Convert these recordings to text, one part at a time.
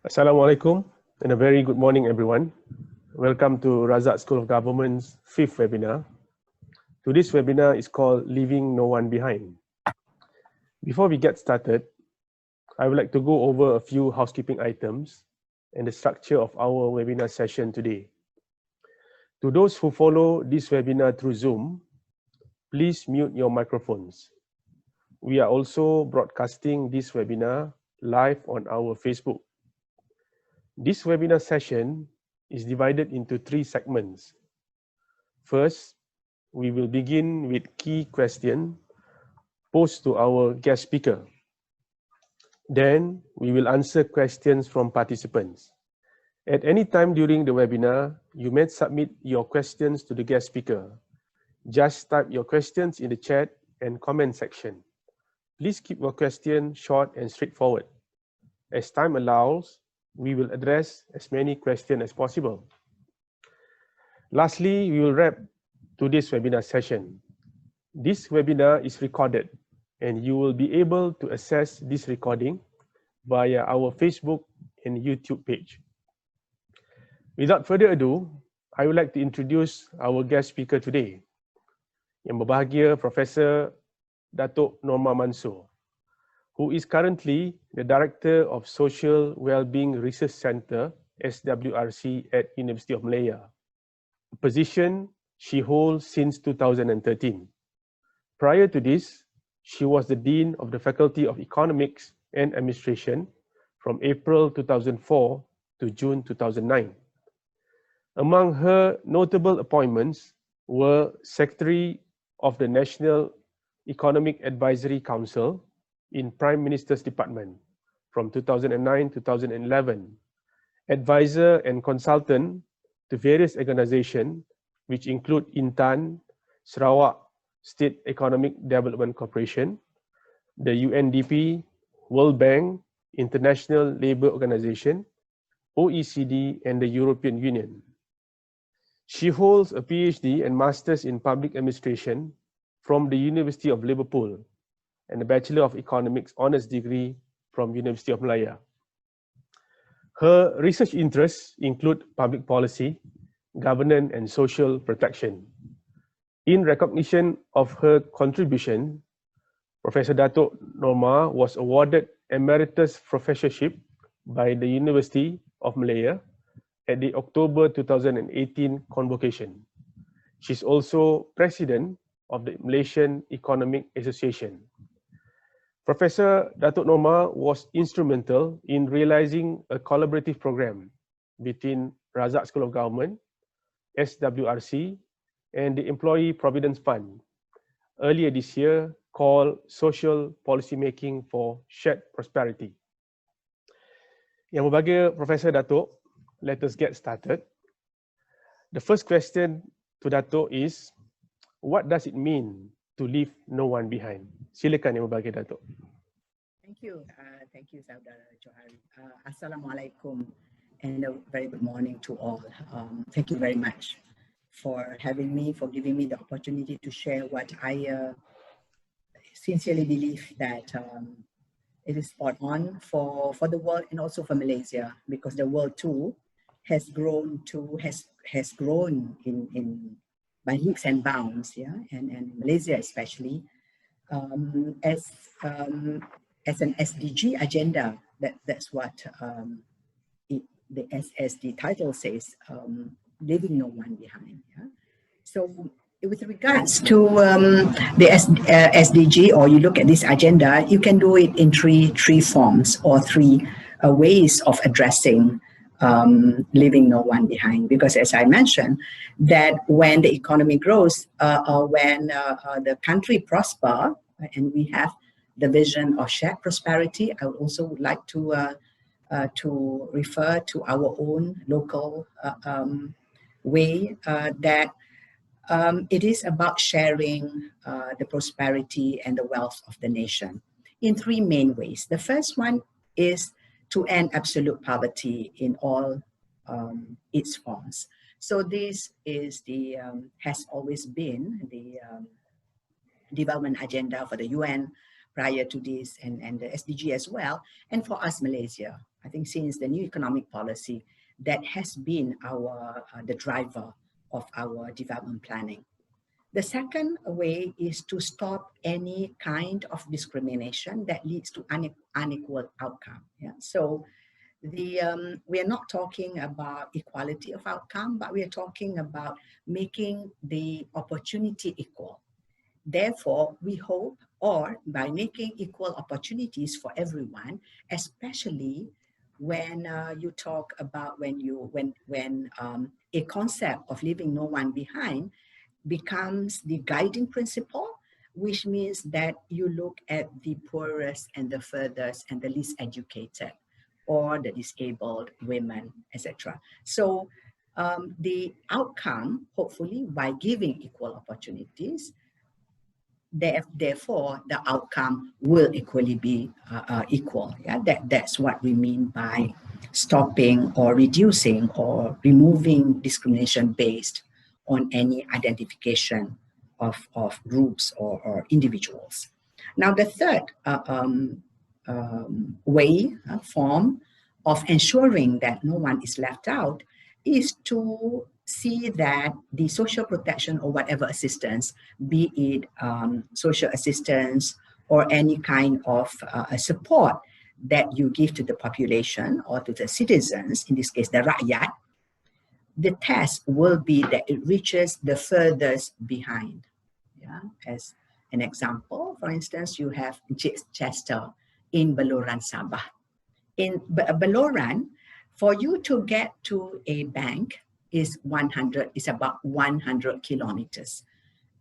Assalamualaikum and a very good morning everyone. Welcome to Razak School of Government's 5th webinar. Today's webinar is called Leaving No One Behind. Before we get started, I would like to go over a few housekeeping items and the structure of our webinar session today. To those who follow this webinar through Zoom, please mute your microphones. We are also broadcasting this webinar live on our Facebook. This webinar session is divided into 3 segments. First, we will begin with key questions posed to our guest speaker. Then, we will answer questions from participants. At any time during the webinar, you may submit your questions to the guest speaker. Just type your questions in the chat and comment section. Please keep your question short and straightforward. As time allows, we will address as many questions as possible. Lastly, we will wrap today's webinar session. This webinar is recorded and you will be able to access this recording via our Facebook and YouTube page. Without further ado, I would like to introduce our guest speaker today. Yang berbahagia Professor Datuk Norma Mansor, who is currently the Director of Social Wellbeing Research Centre, SWRC at University of Malaya, a position she holds since 2013. Prior to this, she was the Dean of the Faculty of Economics and Administration from April 2004 to June 2009. Among her notable appointments were Secretary of the National Economic Advisory Council in Prime Minister's Department from 2009 to 2011, advisor and consultant to various organizations which include Intan, Sarawak State Economic Development Corporation, the UNDP, World Bank, International Labour Organization, OECD, and the European Union. She holds a PhD and Masters in Public Administration from the University of Liverpool and a Bachelor of Economics Honours degree from University of Malaya. Her research interests include public policy, governance, and social protection. In recognition of her contribution, Professor Datuk Norma was awarded Emeritus Professorship by the University of Malaya at the October 2018 convocation. She's also President of the Malaysian Economic Association. Professor Datuk Norma was instrumental in realizing a collaborative program between Razak School of Government, SWRC, and the Employee Providence Fund earlier this year called Social Policymaking for Shared Prosperity. Yang berbahagia Professor Datuk, let us get started. The first question to Datuk is, what does it mean to leave no one behind? Silakan Yang berbahagia Datuk. Thank you, Saudara Johari. Assalamualaikum and a very good morning to all. Thank you very much for having me, for giving me the opportunity to share what I sincerely believe that it is spot on for the world and also for Malaysia, because the world too has grown in by leaps and bounds, yeah, and Malaysia especially as an SDG agenda. That's what as the title says, leaving no one behind. Yeah? So with regards to the SDG, or you look at this agenda, you can do it in three forms or three ways of addressing leaving no one behind. Because as I mentioned, that when the economy grows, when the country prosper, and we have the vision of shared prosperity, I also would like to refer to our own local way that it is about sharing the prosperity and the wealth of the nation in three main ways. The first one is to end absolute poverty in all its forms. So this is the has always been the development agenda for the UN, prior to this, and the SDG as well. And for us, Malaysia, I think since the new economic policy, that has been our the driver of our development planning. The second way is to stop any kind of discrimination that leads to unequal outcome. Yeah? So we are not talking about equality of outcome, but we are talking about making the opportunity equal. Therefore, we hope, or by making equal opportunities for everyone, especially when you talk about when a concept of leaving no one behind becomes the guiding principle, which means that you look at the poorest and the furthest and the least educated, or the disabled, women, etc. So the outcome, hopefully, by giving equal opportunities, therefore the outcome will equally be equal. Yeah, that's what we mean by stopping or reducing or removing discrimination based on any identification of groups or individuals. Now, the third form of ensuring that no one is left out is to see that the social protection or whatever assistance, be it social assistance or any kind of support that you give to the population or to the citizens, in this case the rakyat, the test will be that it reaches the furthest behind. Yeah? As an example, for instance, you have Chester in Baluran, Sabah. In Baluran, for you to get to a bank is about 100 kilometers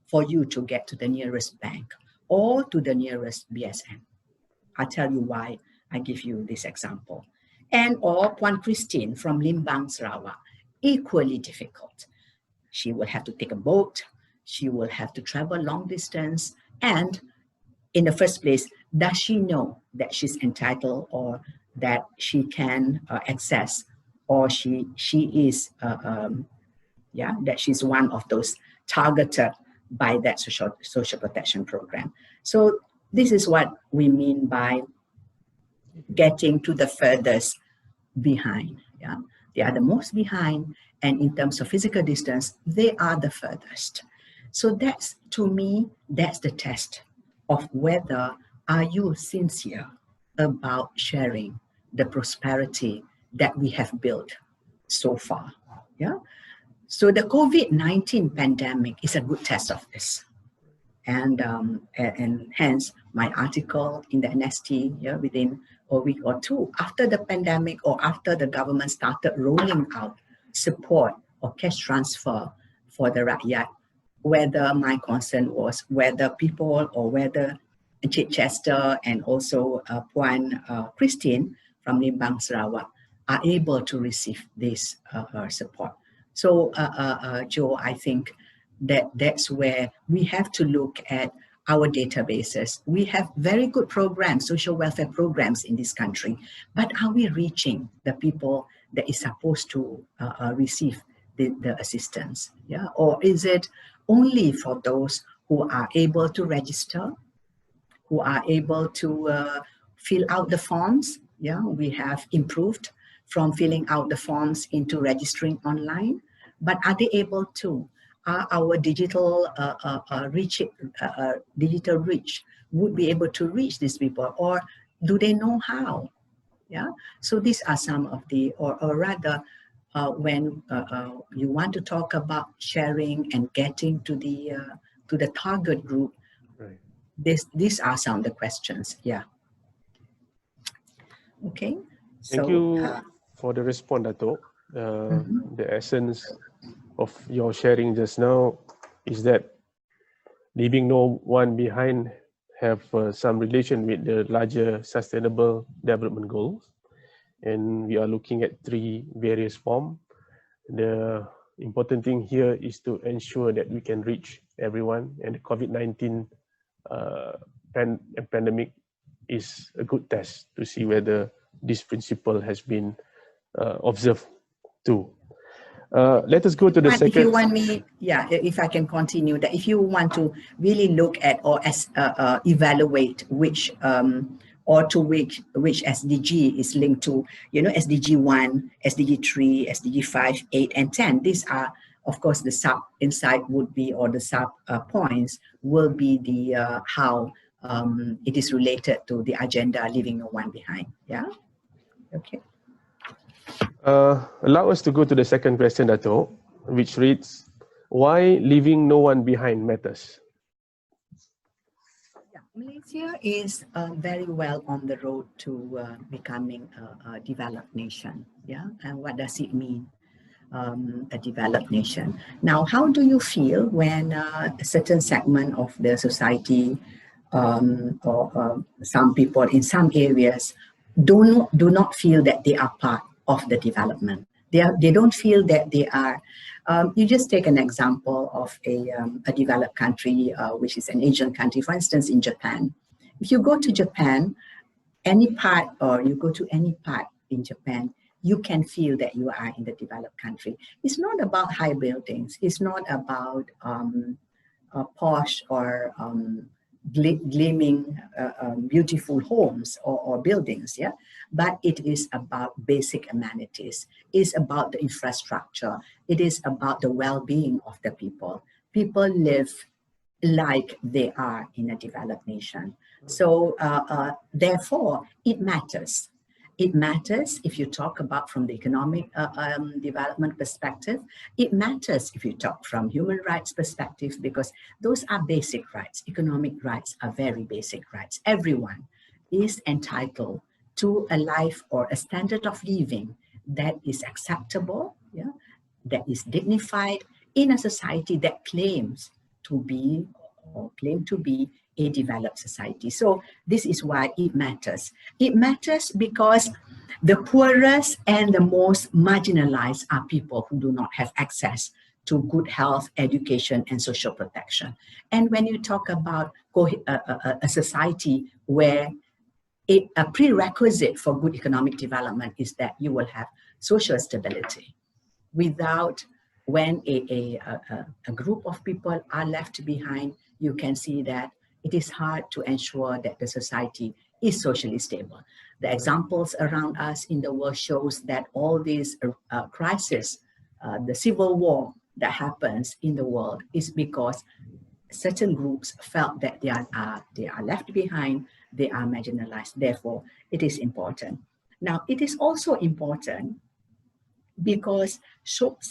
for you to get to the nearest bank or to the nearest BSM. I'll tell you why I give you this example. And or Puan Christine from Limbang, Sarawak, equally difficult. She will have to take a boat, she will have to travel long distance, and in the first place, does she know that she's entitled or that she can access, or she is that she's one of those targeted by that social protection program. So this is what we mean by getting to the furthest behind. Yeah, they are the most behind, and in terms of physical distance, they are the furthest. So that's, to me, that's the test of whether are you sincere about sharing the prosperity that we have built so far. Yeah. So the COVID-19 pandemic is a good test of this. And hence my article in the NST, within a week or two after the pandemic or after the government started rolling out support or cash transfer for the rakyat, whether my concern was whether people or whether Encik Chester and also Puan Christine from Limbang, Sarawak are able to receive this support. So Joe, I think that's where we have to look at our databases. We have very good programs, social welfare programs in this country, but are we reaching the people that is supposed to receive the assistance? Yeah, or is it only for those who are able to register, who are able to fill out the forms? Yeah, we have improved from filling out the forms into registering online, but are they able to? Are our digital digital reach would be able to reach these people, or do they know how? Yeah, so these are some of the, or rather, when you want to talk about sharing and getting to the target group, Right. these are some of the questions. Yeah. Okay. Thank you for the response, Datuk. The essence of your sharing just now is that leaving no one behind have some relation with the larger sustainable development goals. And we are looking at 3 various forms. The important thing here is to ensure that we can reach everyone, and the COVID-19 pandemic is a good test to see whether this principle has been observed too. Let us go to the second. If you want me, yeah, if I can continue that, if you want to really look at or evaluate which or to which SDG is linked to, SDG 1, SDG 3, SDG 5, 8, and 10. These are, of course, the sub insight would be, or the sub points will be the how it is related to the agenda, leaving no one behind. Yeah. Okay. Allow us to go to the second question, Datuk, which reads, why leaving no one behind matters? Yeah, Malaysia is very well on the road to becoming a developed nation. Yeah, and what does it mean, a developed nation? Now, how do you feel when a certain segment of the society or some people in some areas do not feel that they are part of the development? They don't feel that they are. You just take an example of a developed country, which is an Asian country, for instance, in Japan. If you go to Japan, any part, or you go to any part in Japan, you can feel that you are in the developed country. It's not about high buildings. It's not about posh or gleaming, beautiful homes or buildings, yeah. But it is about basic amenities. It's about the infrastructure. It is about the well-being of the people. People live like they are in a developed nation. So therefore, it matters. It matters if you talk about from the economic development perspective. It matters if you talk from human rights perspective, because those are basic rights. Economic rights are very basic rights. Everyone is entitled to a life or a standard of living that is acceptable, yeah, that is dignified in a society that claims to be a developed society. So this is why it matters. It matters because the poorest and the most marginalized are people who do not have access to good health, education, and social protection. And when you talk about a society where a prerequisite for good economic development is that you will have social stability. Without, when a group of people are left behind, you can see that it is hard to ensure that the society is socially stable. The examples around us in the world shows that all these crises, the civil war that happens in the world, is because certain groups felt that they are left behind, they are marginalized. Therefore, it is important. Now, it is also important because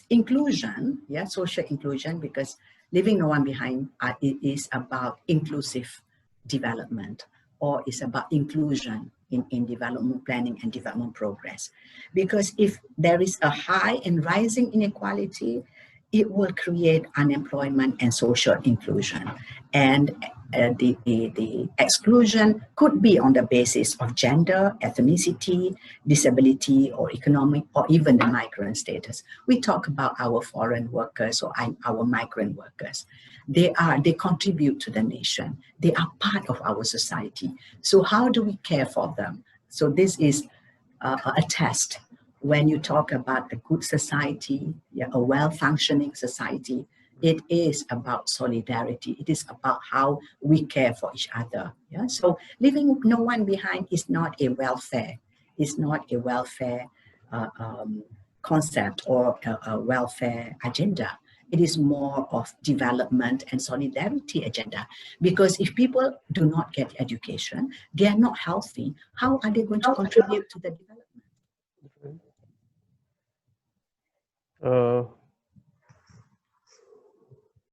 inclusion, yeah, social inclusion, because leaving no one behind it is about inclusive development, or is about inclusion in development planning and development progress. Because if there is a high and rising inequality, it will create unemployment and social inclusion. And the exclusion could be on the basis of gender, ethnicity, disability, or economic, or even the migrant status. We talk about our foreign workers or our migrant workers. They contribute to the nation. They are part of our society. So how do we care for them? So this is a test. When you talk about a good society, yeah, a well-functioning society, it is about solidarity. It is about how we care for each other. Yeah? So leaving no one behind is not a welfare. It's not a welfare concept or a welfare agenda. It is more of development and solidarity agenda. Because if people do not get education, they are not healthy, how are they going to contribute to the development?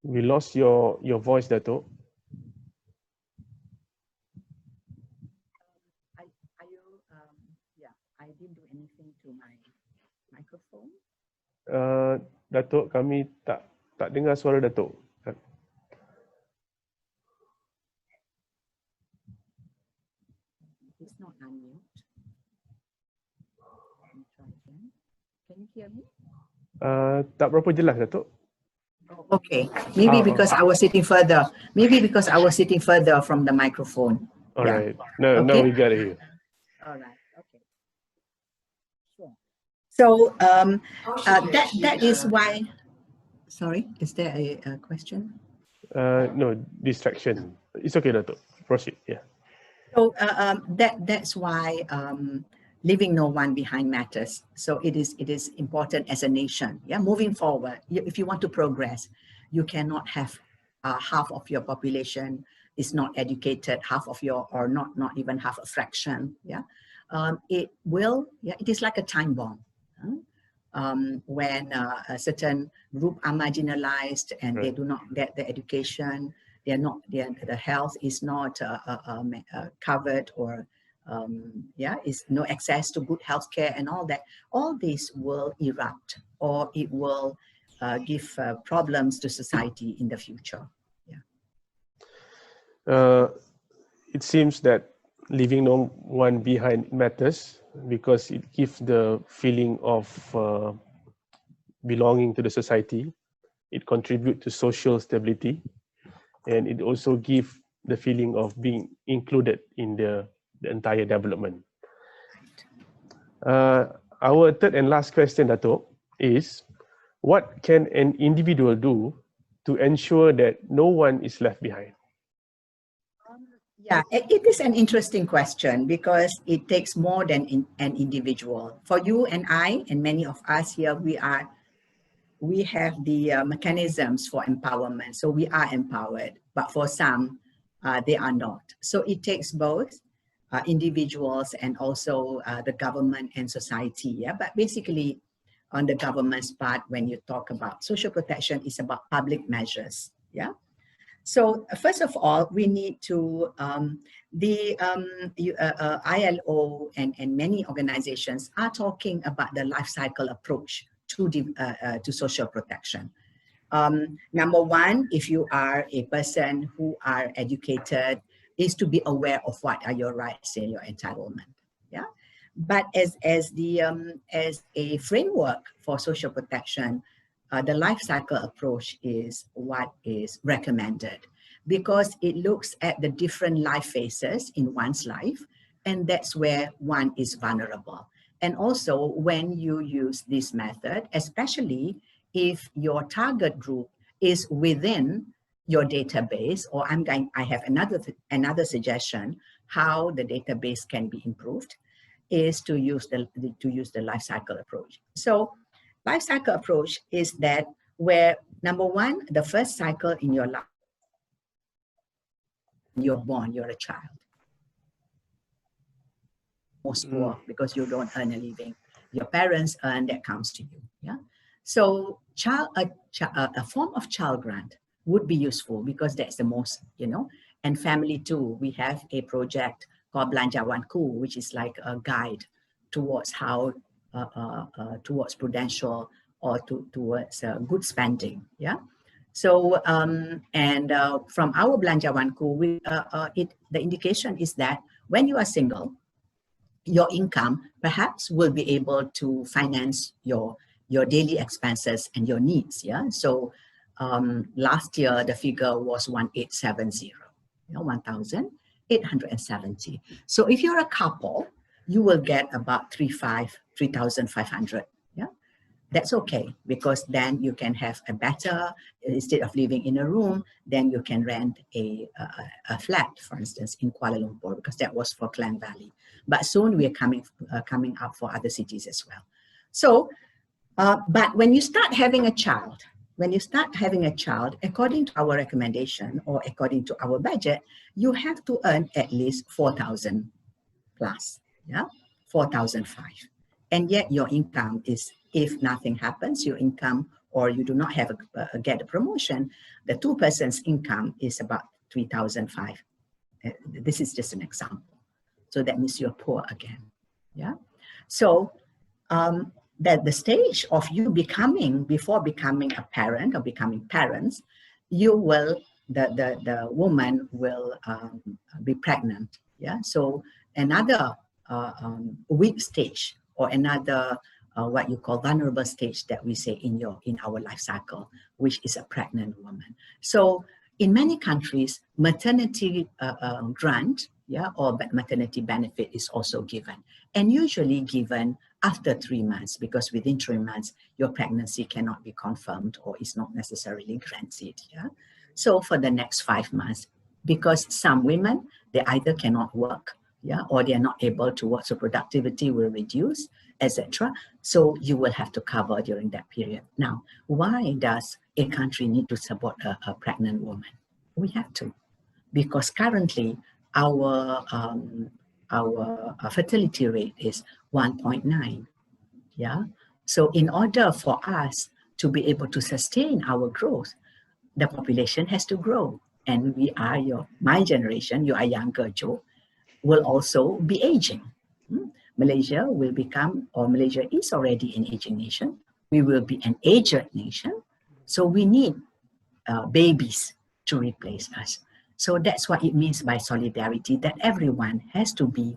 We lost your voice, Datuk. Yeah, I didn't do anything to my microphone. Datuk, kami tak dengar suara Datuk. It's not unmute. Let me try again. Can you hear me? Tak berapa jelas, Datuk. Oh, okay, maybe because I was sitting further. Maybe because I was sitting further from the microphone. All right. Okay. Now we got it here. All right. Okay. Sure. So that is why. Sorry, is there a question? No, distraction. It's okay, Datuk. Proceed. Yeah. So that's why leaving no one behind matters. So it is important as a nation. Yeah, moving forward, if you want to progress, you cannot have half of your population is not educated, half of your, or not even half a fraction. Yeah, it will. Yeah, it is like a time bomb. When a certain group are marginalized and they do not get the education, the health is not covered, or is no access to good healthcare and all that. All this will erupt, or it will give problems to society in the future. It seems that leaving no one behind matters because it gives the feeling of belonging to the society. It contributes to social stability, and it also gives the feeling of being included in the entire development. Our third and last question, Datuk, is what can an individual do to ensure that no one is left behind? Yeah, it is an interesting question because it takes more than an individual. For you and I, and many of us here, we have the mechanisms for empowerment. So we are empowered, but for some, they are not. So it takes both individuals and also the government and society. Yeah, but basically on the government's part, when you talk about social protection, it's about public measures. Yeah. So first of all, we need to, ILO and many organizations are talking about the life cycle approach to social protection. Number one, if you are a person who are educated, is to be aware of what are your rights and your entitlement. Yeah, but as a framework for social protection, the life cycle approach is what is recommended because it looks at the different life phases in one's life, and that's where one is vulnerable. And also when you use this method, especially if your target group is within your database, or I have another suggestion how the database can be improved, is to use the life cycle approach. So life cycle approach is that where number one, the first cycle in your life, you're born, you're a child. Most poor because you don't earn a living. Your parents earn, that comes to you. Yeah. So a form of child grant would be useful because that's the most, and family too. We have a project called Belanjawanku, which is like a guide towards how, towards prudential or towards good spending. Yeah. So, from our Belanjawanku, the indication is that when you are single, your income perhaps will be able to finance your daily expenses and your needs. Yeah. So last year the figure was 1870, 1,870. So if you're a couple, you will get about 3,500. Yeah. That's okay, because then you can have a better, instead of living in a room, then you can rent a flat, for instance, in Kuala Lumpur, because that was for Klang Valley. But soon we are coming up for other cities as well. So, but when you start having a child, according to our recommendation or according to our budget, you have to earn at least 4,000 plus, yeah, 4,005. And yet your income is, if nothing happens, your income, or you do not have get a promotion, the two persons' income is about 3,005. This is just an example. So that means you're poor again. Yeah. So that the stage of you before becoming a parent or becoming parents, you will, the woman will be pregnant. Yeah. So another weak stage, or another what you call vulnerable stage that we say in our life cycle, which is a pregnant woman. So in many countries, maternity grant, or maternity benefit is also given, and usually given after 3 months, because within 3 months, your pregnancy cannot be confirmed or is not necessarily granted. So for the next 5 months, because some women, they either cannot work, or they are not able to work, so productivity will reduce, etc. So you will have to cover during that period. Now, why does a country need to support a pregnant woman? We have to, because currently our fertility rate is 1.9. So in order for us to be able to sustain our growth, the population has to grow, and we are my generation, you are younger, Joe, will also be aging. Malaysia will become, or Malaysia is already an aging nation. We will be an aged nation. So we need babies to replace us. So that's what it means by solidarity, that everyone has to be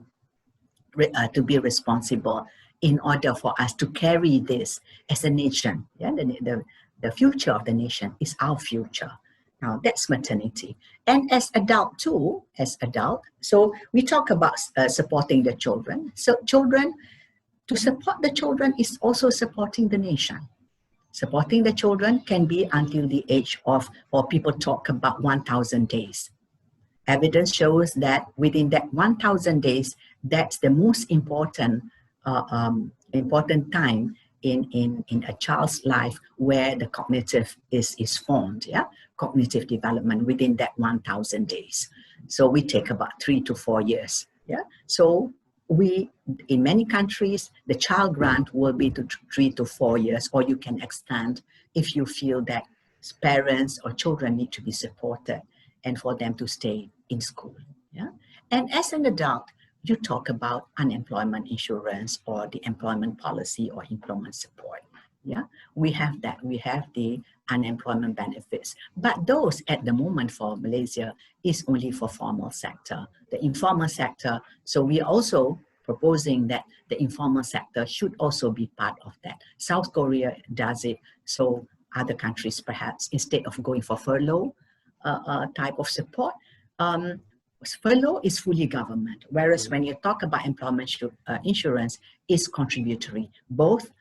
responsible in order for us to carry this as a nation. The future of the nation is our future. Now that's maternity. And as adult too, so we talk about supporting the children. So to support the children is also supporting the nation. Supporting the children can be until the age of, or people talk about 1,000 days. Evidence shows that within that 1,000 days, that's the most important time in a child's life where the cognitive is formed, cognitive development within that 1,000 days. So we take about 3 to 4 years, So in many countries, the child grant will be to 3 to 4 years, or you can extend if you feel that parents or children need to be supported and for them to stay in school. And as an adult, you talk about unemployment insurance or the employment policy or employment support. We have that. We have the unemployment benefits. But those at the moment for Malaysia is only for formal sector. The informal sector, so we are also proposing that the informal sector should also be part of that. South Korea does it, so other countries perhaps, instead of going for furlough type of support, furlough is fully government, whereas when you talk about employment insurance, is contributory, both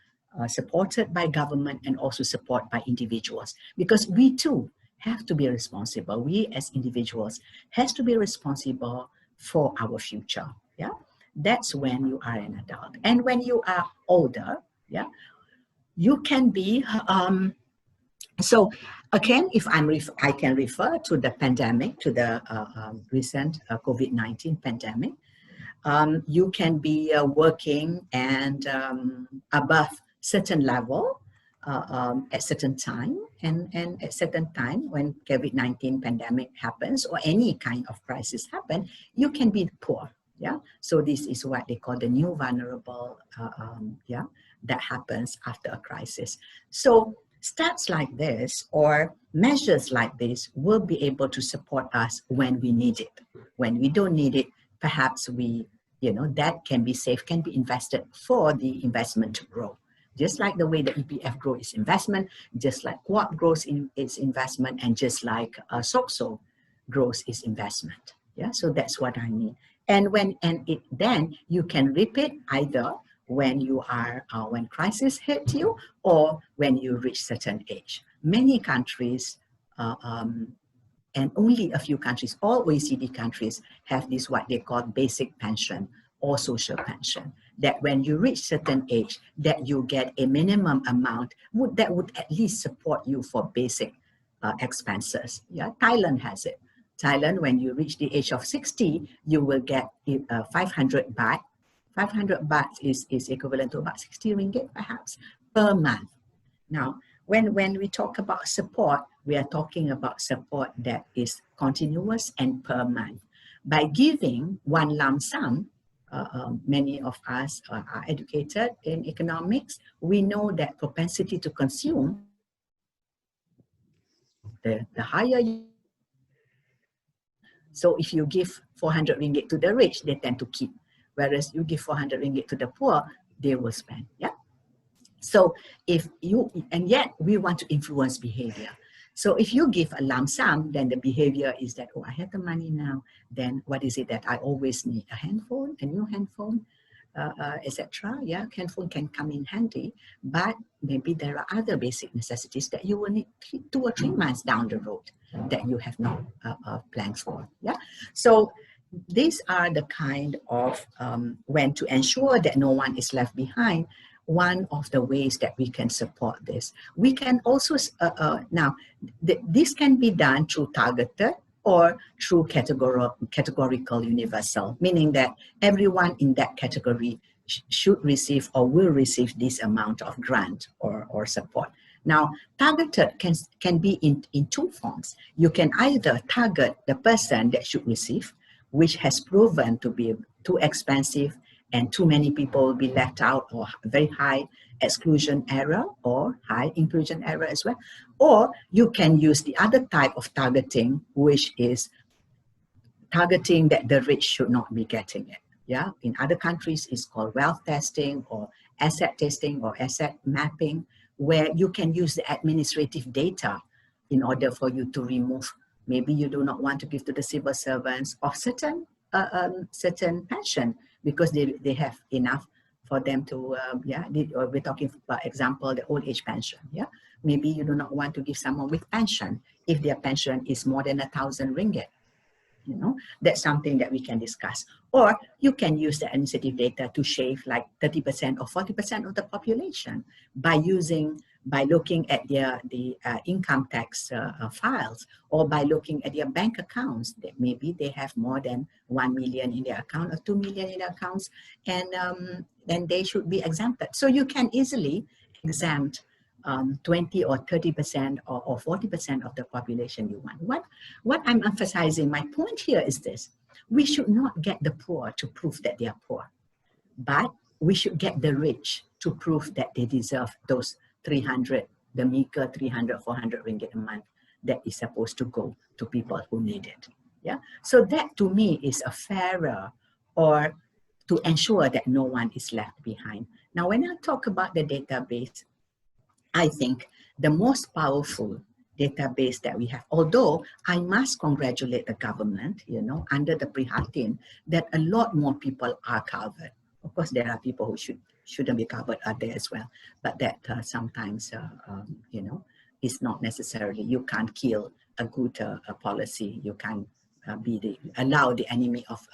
supported by government and also supported by individuals, because we too have to be responsible. We as individuals has to be responsible for our future. That's when you are an adult. And when you are older, you can be so again, if I can refer to the pandemic, to the recent COVID-19 pandemic, you can be working and above certain level at certain time, and at certain time when COVID-19 pandemic happens or any kind of crisis happen, you can be poor. So this is what they call the new vulnerable, that happens after a crisis. So stats like this or measures like this will be able to support us when we need it. When we don't need it, perhaps that can be saved, can be invested for the investment to grow. Just like the way the EPF grows its investment, just like QUAP grows in its investment, and just like SOXO grows its investment. So that's what I mean. And then you can reap it either when you are when crisis hit you or when you reach certain age. Many countries and only a few countries, all OECD countries, have this what they call basic pension or social pension, that when you reach certain age, that you get a minimum amount that would at least support you for basic expenses. Thailand has it. Thailand, when you reach the age of 60, you will get 500 baht. 500 baht is equivalent to about 60 ringgit perhaps per month. Now, when we talk about support, we are talking about support that is continuous and per month. By giving one lump sum, many of us are educated in economics. We know that propensity to consume, the higher you. So if you give 400 ringgit to the rich, they tend to keep. Whereas you give 400 ringgit to the poor, they will spend. So and yet we want to influence behavior. So if you give a lump sum, then the behavior is that, oh, I have the money now. Then what is it that I always need? A handphone, a new handphone, etc. Yeah, handphone can come in handy, but maybe there are other basic necessities that you will need 2 or 3 months down the road that you have not planned for. Yeah, so these are the kind of when to ensure that no one is left behind. One of the ways that we can support this. We can also, this can be done through targeted or through categorical universal, meaning that everyone in that category should receive or will receive this amount of grant or support. Now, targeted can be in 2 forms. You can either target the person that should receive, which has proven to be too expensive and too many people will be left out, or very high exclusion error or high inclusion error as well. Or you can use the other type of targeting, which is targeting that the rich should not be getting it. Yeah, in other countries, it's called wealth testing or asset testing or asset mapping, where you can use the administrative data in order for you to remove. Maybe you do not want to give to the civil servants of certain pension because they have enough for them to, we're talking about example, the old age pension. Yeah, maybe you do not want to give someone with pension if their pension is more than 1,000 ringgit. You know, that's something that we can discuss. Or you can use the administrative data to shave like 30% or 40% of the population by looking at the income tax files, or by looking at their bank accounts, that maybe they have more than 1 million in their account or 2 million in their accounts, and then they should be exempted. So you can easily exempt 20 or 30% or 40% of the population you want. What I'm emphasizing, my point here is this: we should not get the poor to prove that they are poor, but we should get the rich to prove that they deserve those 300, the meager 300, 400 ringgit a month that is supposed to go to people who need it. Yeah, so that to me is a fairer, or to ensure that no one is left behind. Now, when I talk about the database, I think the most powerful database that we have, although I must congratulate the government, you know, under the Prihatin, that a lot more people are covered. Of course, there are people who shouldn't be covered are there as well, but that sometimes, you know, it's not necessarily, you can't kill a good policy. You can't allow the enemy of,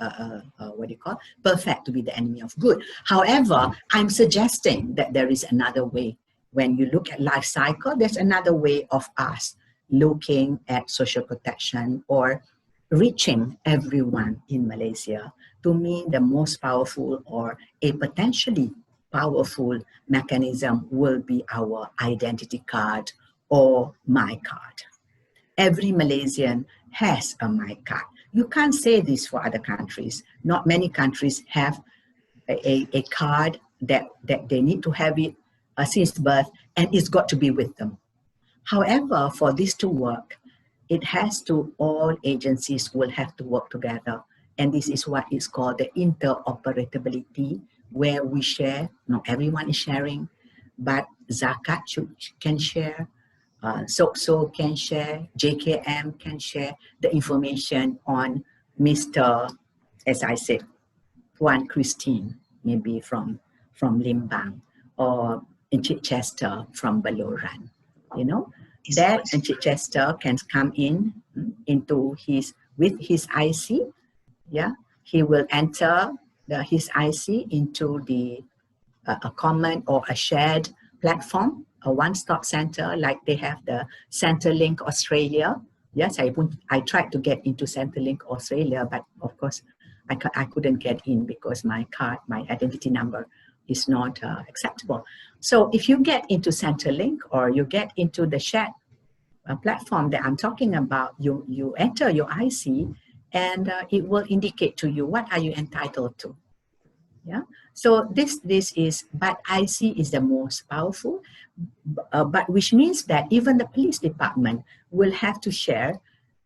perfect to be the enemy of good. However, I'm suggesting that there is another way. When you look at life cycle, there's another way of us looking at social protection or reaching everyone in Malaysia. To me, the most powerful, or a potentially powerful mechanism, will be our identity card or my card. Every Malaysian has a my card. You can't say this for other countries. Not many countries have a card that they need to have it since birth, and it's got to be with them. However, for this to work, it has to, all agencies will have to work together. And this is what is called the interoperability, where we share. Not everyone is sharing, but Zakat can share, SOCSO can share, JKM can share the information on Mr., as I said, Puan Christine, maybe from Limbang, or in Chichester from Baluran. You know, that in Chichester can come into with his IC. Yeah, he will enter his IC into the a common or a shared platform, a one-stop center, like they have the Centrelink Australia. Yes, I tried to get into Centrelink Australia, but of course I couldn't get in because my card, my identity number is not acceptable. So if you get into Centrelink, or you get into the shared platform that I'm talking about, you enter your IC, and it will indicate to you what are you entitled to. Yeah. So this is, but IC is the most powerful, but which means that even the police department will have to share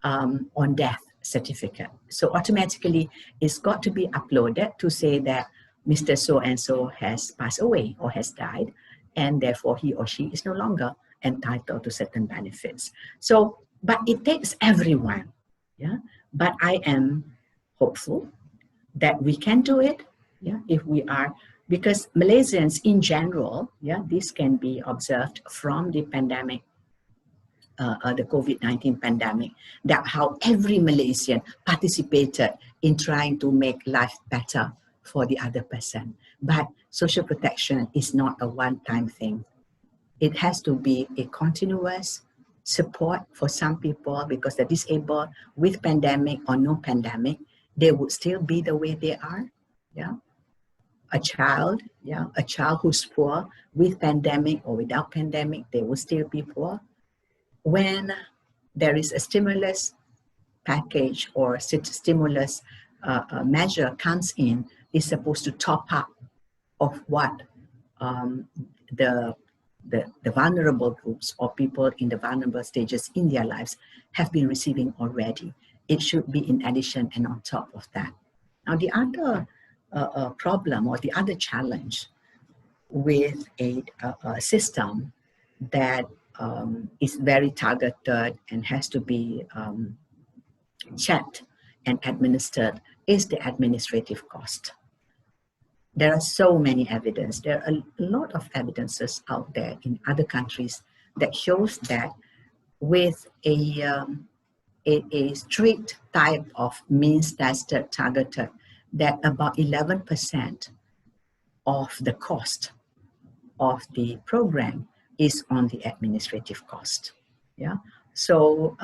on death certificate. So automatically it's got to be uploaded to say that Mr. So-and-so has passed away or has died, and therefore he or she is no longer entitled to certain benefits. So, but it takes everyone, yeah. But I am hopeful that we can do it, yeah, if we are, because Malaysians in general, yeah, this can be observed from the pandemic, the COVID-19 pandemic, that how every Malaysian participated in trying to make life better for the other person. But social protection is not a one-time thing. It has to be a continuous support for some people, because they're disabled with pandemic or no pandemic, they would still be the way they are. Yeah, a child who's poor with pandemic or without pandemic, they will still be poor. When there is a stimulus package or stimulus measure comes in, is supposed to top up of what the vulnerable groups or people in the vulnerable stages in their lives have been receiving already. It should be in addition and on top of that. Now, the other problem or the other challenge with a system that is very targeted and has to be checked and administered is the administrative cost. There are so many evidence. There are a lot of evidences out there in other countries that shows that with a strict type of means tested, targeted, that about 11% of the cost of the program is on the administrative cost. Yeah. So,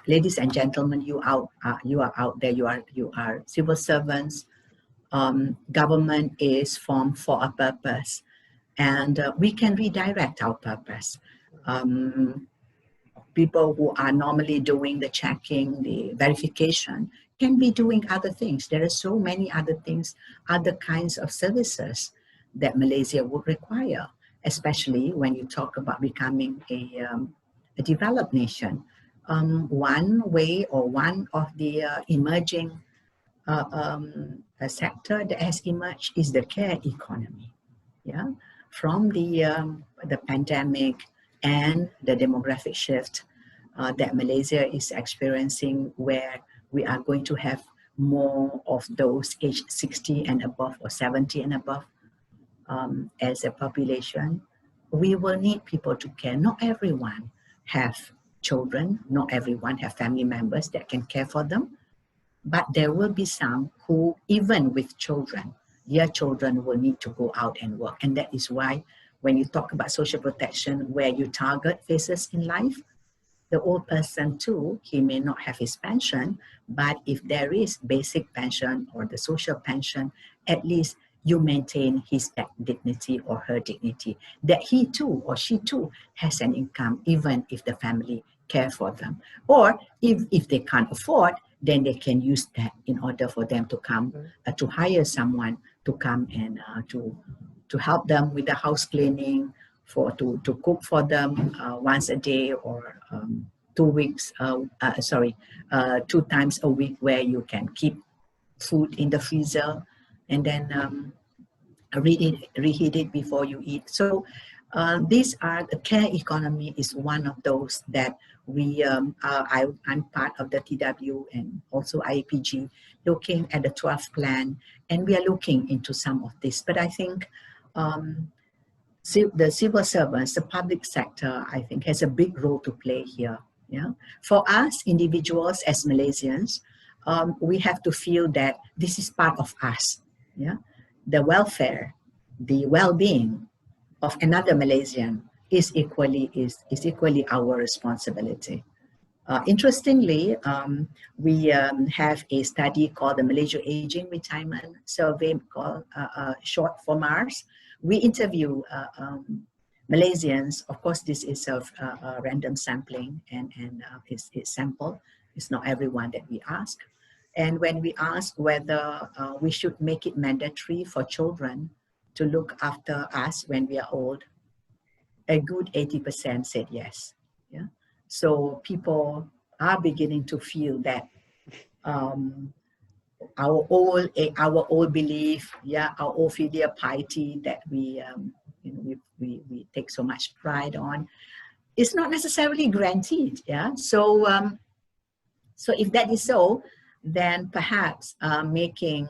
ladies and gentlemen, you are out there. You are civil servants. Government is formed for a purpose, and we can redirect our purpose. People who are normally doing the checking, the verification, can be doing other things. There are so many other things, other kinds of services that Malaysia would require, especially when you talk about becoming a developed nation. One way or one of the emerging a sector that has emerged is the care economy. Yeah, from the pandemic and the demographic shift that Malaysia is experiencing, where we are going to have more of those aged 60 and above or 70 and above as a population. We will need people to care. Not everyone have children, not everyone have family members that can care for them. But there will be some who, even with children, their children will need to go out and work. And that is why when you talk about social protection, where you target phases in life, the old person too, he may not have his pension, but if there is basic pension or the social pension, at least you maintain his dignity or her dignity, that he too or she too has an income, even if the family care for them. Or if they can't afford, then they can use that in order for them to come, to hire someone to come and to help them with the house cleaning, to cook for them once a day or 2 weeks, 2 times a week, where you can keep food in the freezer and then reheat it before you eat. So these are, the care economy is one of those that we, I'm part of the TW and also IAPG, looking at the 12th plan, and we are looking into some of this. But I think the civil servants, the public sector, I think has a big role to play here. Yeah, for us individuals as Malaysians, we have to feel that this is part of us. Yeah, the welfare, the well-being of another Malaysian is equally our responsibility. Interestingly, we have a study called the Malaysia Aging Retirement Survey, called short for MARS. We interview Malaysians. Of course, this is a random sampling, and it's sample. It's not everyone that we ask. And when we ask whether we should make it mandatory for children to look after us when we are old, a good 80% said yes. Yeah, so people are beginning to feel that our old belief, yeah, our old filial piety that we take so much pride on, it's not necessarily guaranteed. Yeah. So, so if that is so, then perhaps making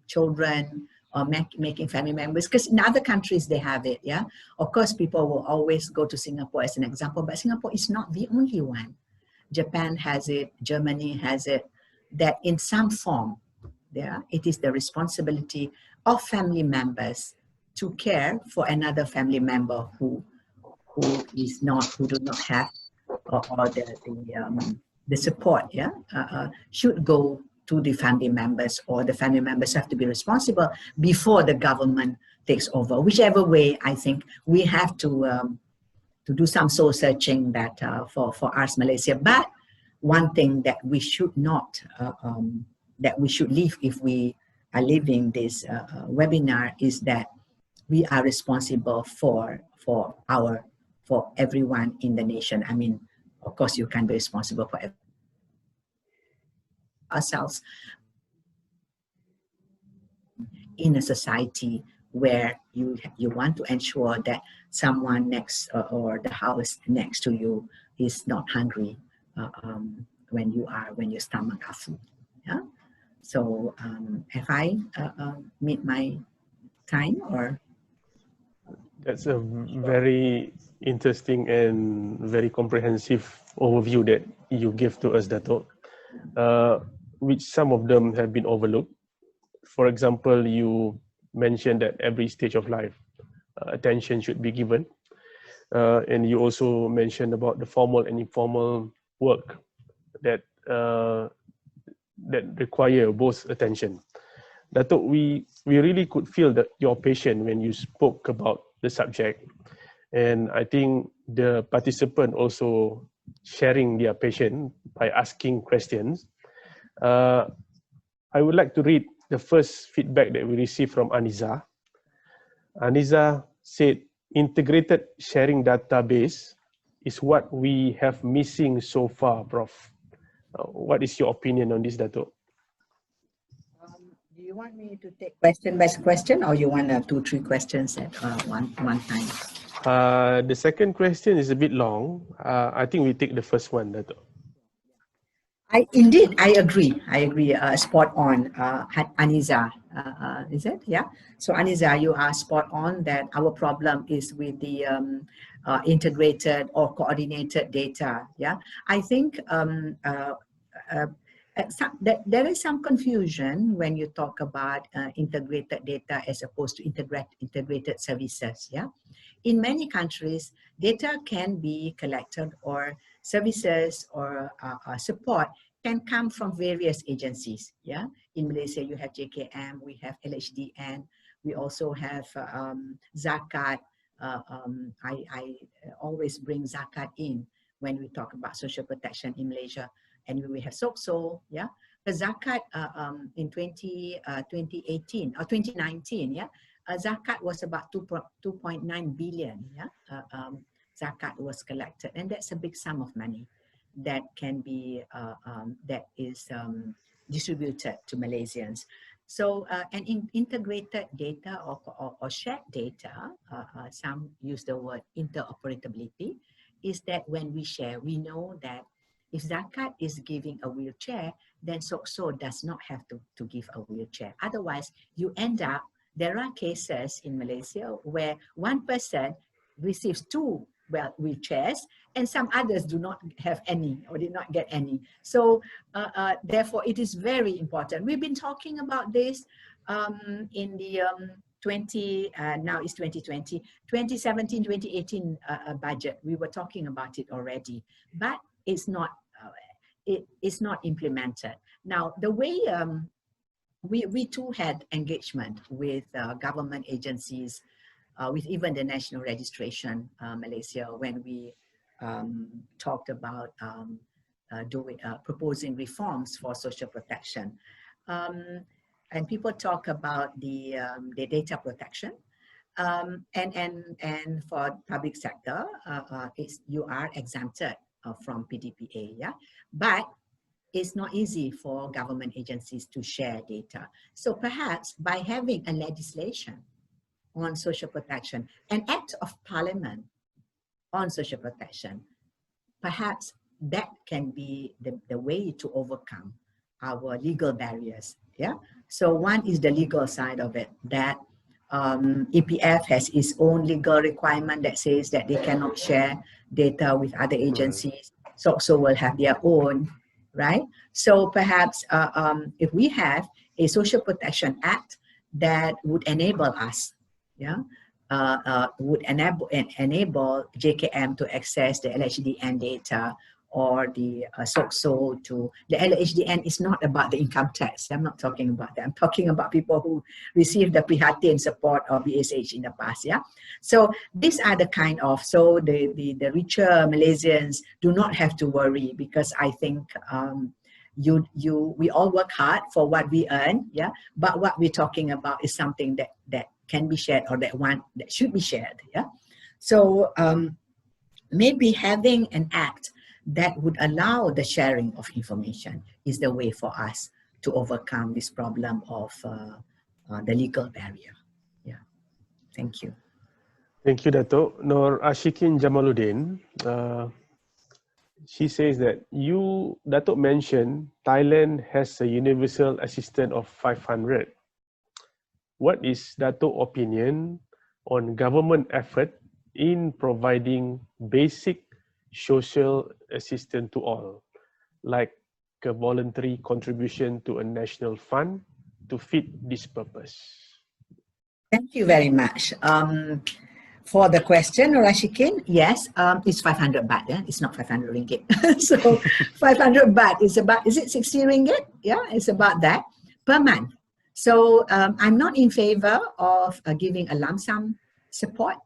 children or making family members, because in other countries they have it. Yeah. Of course, people will always go to Singapore as an example, but Singapore is not the only one. Japan has it, Germany has it, that in some form, yeah, it is the responsibility of family members to care for another family member who do not have or the support, yeah, should go to the family members, or the family members have to be responsible before the government takes over. Whichever way, I think we have to do some soul searching that for us Malaysia. But one thing that we should not, that we should leave if we are leaving this webinar is that we are responsible for everyone in the nation. I mean, of course, you can be responsible for ourselves in a society where you want to ensure that someone next or the house next to you is not hungry when your stomach are full. Yeah. So have I meet my time or? That's a very interesting and very comprehensive overview that you gave to us, Datuk, which some of them have been overlooked. For example, you mentioned that every stage of life, attention should be given. And you also mentioned about the formal and informal work that that require both attention. Datuk, we really could feel that your passion when you spoke about the subject. And I think the participant also sharing their passion by asking questions. I would like to read the first feedback that we received from Aniza. Aniza said, integrated sharing database is what we have missing so far, Prof. What is your opinion on this, Datuk? Do you want me to take question by question, or you want 2-3 questions at one time? The second question is a bit long. I think we take the first one, Datuk. Indeed, I agree. Spot on, Aniza. Is it? Yeah. So Aniza, you are spot on that our problem is with the integrated or coordinated data. Yeah. I think there is some confusion when you talk about integrated data as opposed to integrated services. Yeah. In many countries, data can be collected, or services or support can come from various agencies. Yeah, in Malaysia, you have JKM, we have LHDN, we also have Zakat. I always bring Zakat in when we talk about social protection in Malaysia, and we have SOCSO. Yeah, the Zakat in 2018 or 2019. Yeah. Zakat was about 2.9 billion. Yeah, zakat was collected, and that's a big sum of money that can be that is distributed to Malaysians. So and in integrated data or shared data, some use the word interoperability, is that when we share, we know that if Zakat is giving a wheelchair, then SOCSO does not have to give a wheelchair. Otherwise, you end up, there are cases in Malaysia where one person receives 2 wheelchairs and some others do not have any or did not get any. So therefore, it is very important. We've been talking about this in the now it's 2020, 2017, 2018 budget. We were talking about it already, but it's not it's not implemented. Now, the way we too had engagement with government agencies, with even the National Registration Malaysia, when we talked about proposing reforms for social protection. And people talk about the data protection. And for public sector, you are exempted from PDPA, yeah? But it's not easy for government agencies to share data. So perhaps by having a legislation on social protection, an act of parliament on social protection, perhaps that can be the way to overcome our legal barriers. Yeah. So one is the legal side of it, that EPF has its own legal requirement that says that they cannot share data with other agencies. So will have their own, right? So perhaps if we have a Social Protection Act that would enable us, yeah, would enable JKM to access the LHDN data, or the SOCSO to the LHDN is not about the income tax. I'm not talking about that. I'm talking about people who received the Prihatin support of BSH in the past. Yeah. So these are the kind of, so the richer Malaysians do not have to worry, because I think we all work hard for what we earn. Yeah. But what we're talking about is something that can be shared, or that should be shared. Yeah. So maybe having an act that would allow the sharing of information is the way for us to overcome this problem of the legal barrier. Yeah, thank you. Thank you, Datuk. Nur Ashikin Jamaluddin, she says that Datuk mentioned Thailand has a universal assistance of 500. What is Datuk's opinion on government effort in providing basic social assistance to all, like a voluntary contribution to a national fund to fit this purpose? Thank you very much. For the question, Rashikin, yes, it's 500 baht. Yeah? It's not 500 ringgit. So 500 baht is it 60 ringgit? Yeah, it's about that per month. So I'm not in favor of giving a lump sum support,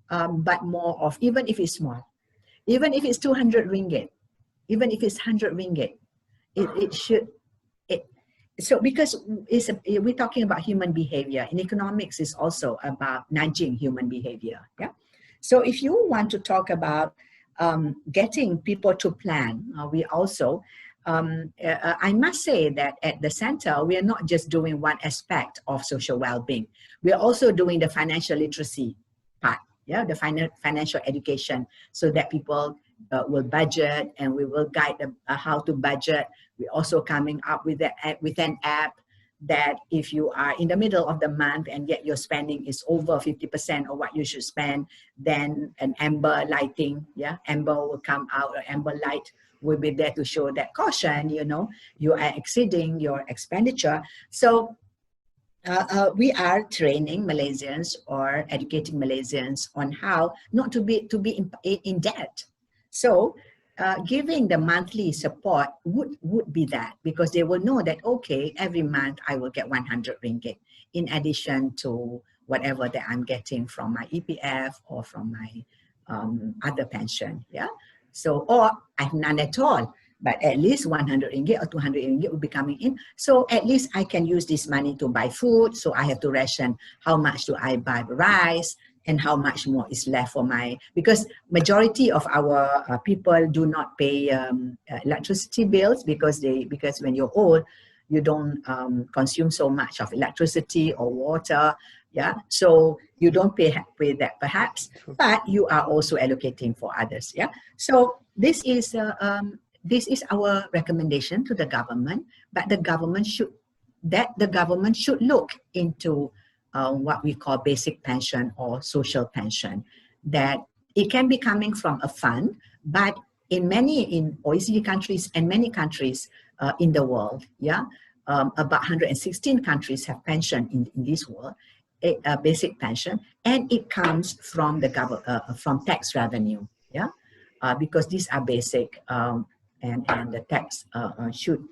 but more of, even if it's small, even if it's 200 ringgit, even if it's 100 ringgit, it should, so because we're talking about human behavior, and economics is also about nudging human behavior. Yeah. So if you want to talk about getting people to plan, we also, I must say that at the center, we are not just doing one aspect of social well-being. We are also doing the financial literacy part, yeah, the financial education, so that people will budget, and we will guide them how to budget. We're also coming up with an app that if you are in the middle of the month and yet your spending is over 50% of what you should spend, then an amber lighting, yeah, amber will come out, or amber light will be there to show that caution, you know, you are exceeding your expenditure. So we are training Malaysians, or educating Malaysians on how not to be in debt. So giving the monthly support would be that, because they will know that, okay, every month I will get 100 ringgit in addition to whatever that I'm getting from my EPF or from my other pension. Yeah. So, or I have none at all, but at least 100 ringgit or 200 ringgit will be coming in. So at least I can use this money to buy food. So I have to ration how much do I buy rice, and how much more is left for my, because majority of our people do not pay electricity bills, because when you're old, you don't consume so much of electricity or water. Yeah, so you don't pay that perhaps, but you are also allocating for others. Yeah, so this is our recommendation to the government, but the government should look into what we call basic pension or social pension, that it can be coming from a fund, but in OECD countries and many countries in the world, yeah, about 116 countries have pension in this world, a basic pension, and it comes from the from tax revenue, yeah, because these are basic, and the tax should.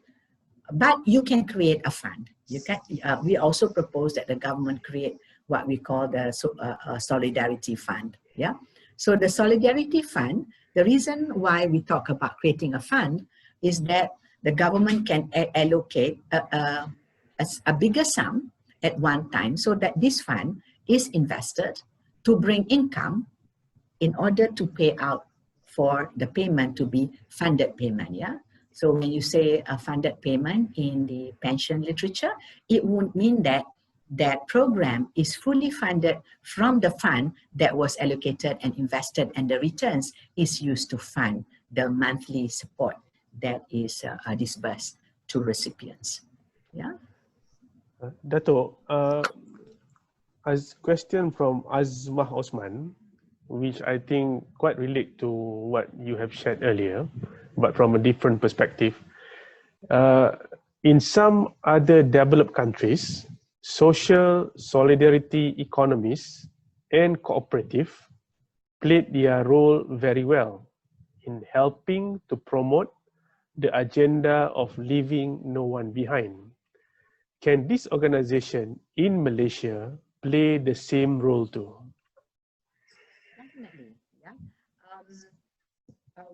But you can create a fund. You can. We also propose that the government create what we call the solidarity fund. Yeah. So the solidarity fund. The reason why we talk about creating a fund is that the government can allocate a bigger sum at one time, so that this fund is invested to bring income in order to pay out for the payment to be funded payment. Yeah. So when you say a funded payment in the pension literature, it would mean that that program is fully funded from the fund that was allocated and invested, and the returns is used to fund the monthly support that is disbursed to recipients. Yeah. Datuk, as question from Azmah Osman, which I think quite relate to what you have shared earlier, but from a different perspective. In some other developed countries, social solidarity economies and cooperative played their role very well in helping to promote the agenda of leaving no one behind. Can this organization in Malaysia play the same role too? Definitely, yeah.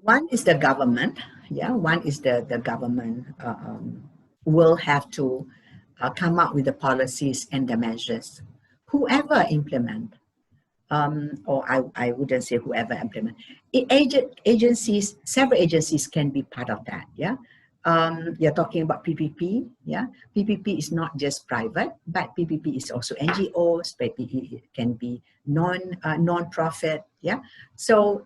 One is the government, yeah. One is the government will have to come up with the policies and the measures. Whoever implement, or I wouldn't say whoever implement, agencies, several agencies can be part of that, yeah. You're talking about PPP, yeah. PPP is not just private, but PPP is also NGOs, but it can be non-profit, yeah. So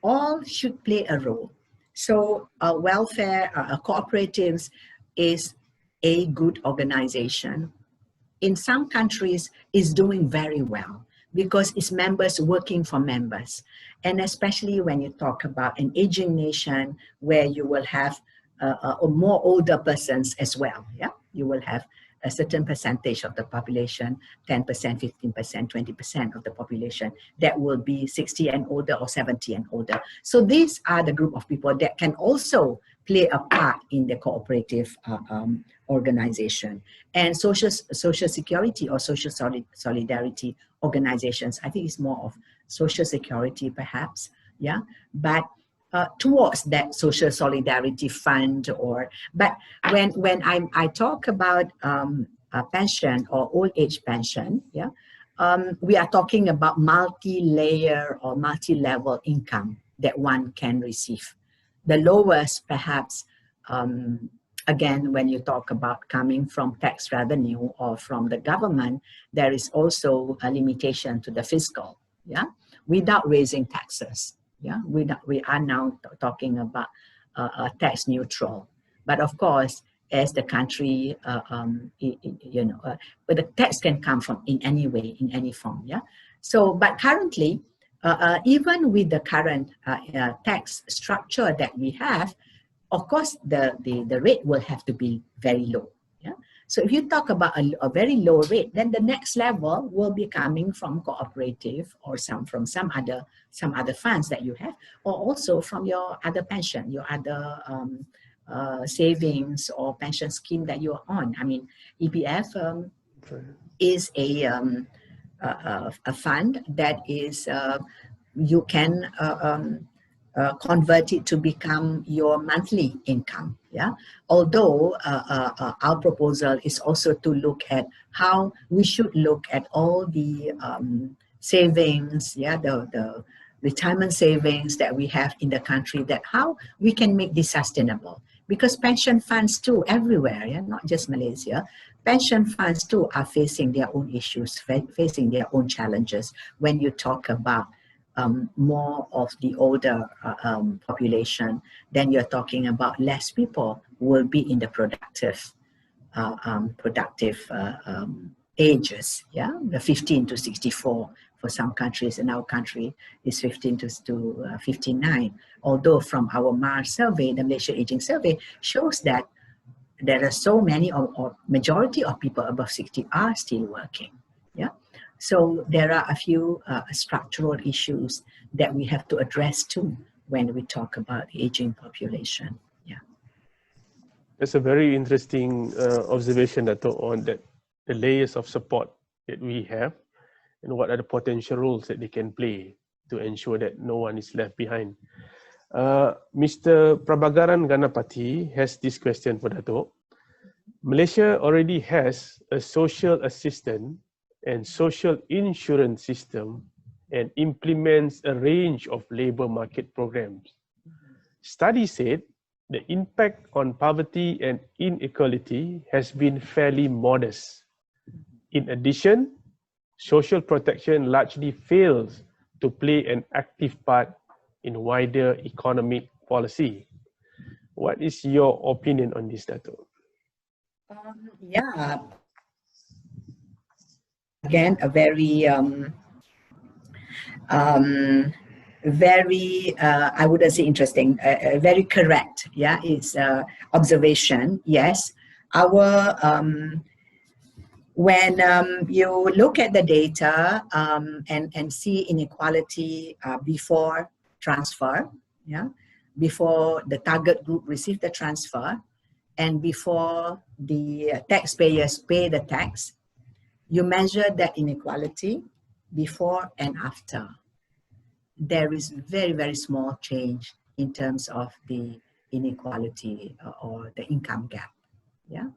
all should play a role. So welfare cooperatives is a good organization. In some countries, is doing very well because it's members working for members. And especially when you talk about an aging nation where you will have more older persons as well. Yeah, you will have a certain percentage of the population, 10%, 15%, 20% of the population that will be 60 and older or 70 and older. So these are the group of people that can also play a part in the cooperative organization. And social security or social solidarity organizations, I think it's more of social security perhaps, yeah, but towards that social solidarity fund, or but when I talk about a pension or old age pension, yeah, we are talking about multi-layer or multi-level income that one can receive. The lowest perhaps, again, when you talk about coming from tax revenue or from the government, there is also a limitation to the fiscal, yeah, without raising taxes. Yeah, we are now talking about tax neutral, but of course, as the country, but the tax can come from in any way, in any form. Yeah. So, but currently, even with the current tax structure that we have, of course, the rate will have to be very low. Yeah. So if you talk about a very low rate, then the next level will be coming from cooperative or from some other funds that you have, or also from your other pension, your other savings or pension scheme that you're on. I mean, EPF is a fund that is you can convert it to become your monthly income. Yeah. Although our proposal is also to look at how we should look at all the savings, yeah, the retirement savings that we have in the country, that how we can make this sustainable. Because pension funds too, everywhere, yeah, not just Malaysia, pension funds too are facing their own issues, facing their own challenges. When you talk about more of the older population, then you're talking about less people will be in the productive ages, yeah, the 15 to 64 for some countries. In our country is 15 to 59. Although from our Mars survey, the Malaysia Aging Survey shows that there are so many, or majority of people above 60 are still working, yeah. So there are a few structural issues that we have to address too when we talk about the aging population. Yeah, that's a very interesting observation, Dato', on that the layers of support that we have and what are the potential roles that they can play to ensure that no one is left behind. Mr. Prabhakaran Ganapati has this question for Dato'. Malaysia already has a social assistance and social insurance system and implements a range of labor market programs. Studies said the impact on poverty and inequality has been fairly modest In addition, social protection largely fails to play an active part in wider economic policy. What is your opinion on this, Datuk? Yeah, again, a very I wouldn't say interesting, very correct. Yeah, it's observation. Yes, our when you look at the data and see inequality before transfer, yeah, before the target group receive the transfer, and before the taxpayers pay the tax, you measure that inequality before and after. There is very, very small change in terms of the inequality or the income gap. Yeah.